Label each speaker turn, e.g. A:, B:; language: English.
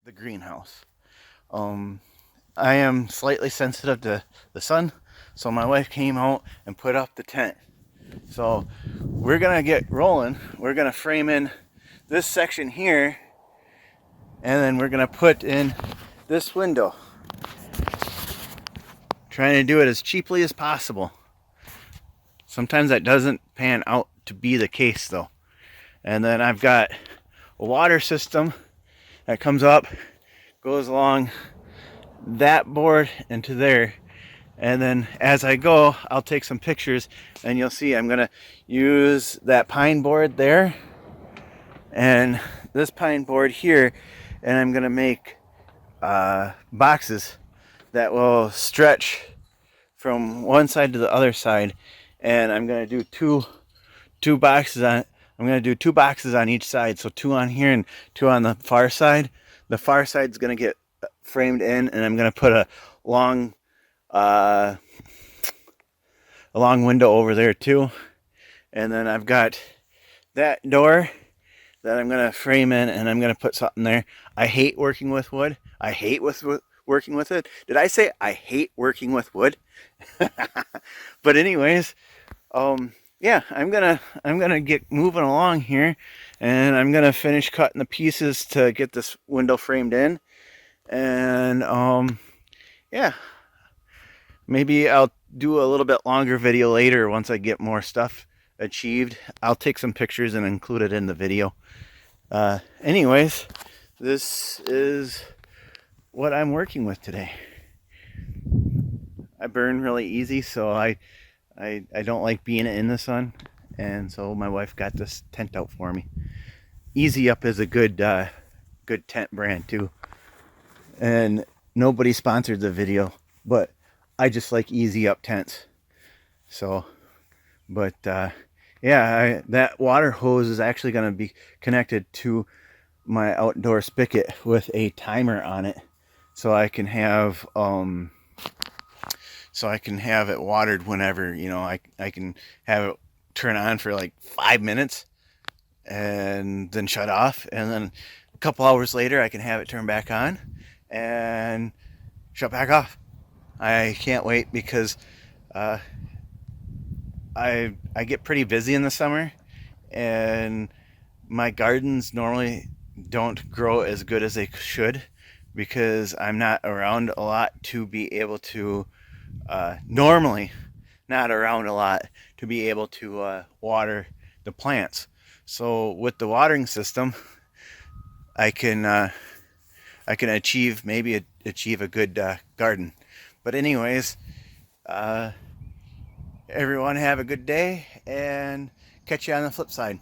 A: the greenhouse. Um, I am slightly sensitive to the sun, so my wife came out and put up the tent. So we're gonna get rolling. We're gonna frame in this section here, and then we're gonna put in this window. Trying to do it as cheaply as possible. Sometimes that doesn't pan out to be the case though. And then I've got a water system that comes up, goes along that board into there. And then as I go, I'll take some pictures and you'll see I'm gonna use that pine board there and this pine board here, and I'm gonna make boxes that will stretch from one side to the other side, and I'm gonna do two boxes on. I'm gonna do two boxes on each side, so two on here and two on the far side. The far side's gonna get framed in, and I'm gonna put uh, a long window over there too. And then I've got that door that I'm gonna frame in, and I'm gonna put something there. I hate working with wood. I hate working with it. Did I say I hate working with wood? But anyways, yeah, I'm gonna get moving along here, and I'm gonna finish cutting the pieces to get this window framed in, and yeah, maybe I'll do a little bit longer video later once I get more stuff achieved. I'll take some pictures and include it in the video. Anyways, this is what I'm working with today. I burn really easy, so I don't like being in the sun, and so my wife got this tent out for me. Easy Up is a good tent brand too, and nobody sponsored the video, but I just like Easy Up tents. So, but yeah, that water hose is actually going to be connected to my outdoor spigot with a timer on it, so I can have it watered whenever, I can have it turn on for like 5 minutes and then shut off, and then a couple hours later I can have it turn back on and shut back off. I can't wait because I get pretty busy in the summer, and my gardens normally don't grow as good as they should because I'm not around a lot to be able to normally not around a lot to be able to water the plants. So with the watering system, I can achieve a good garden. But anyways, everyone have a good day, and catch you on the flip side.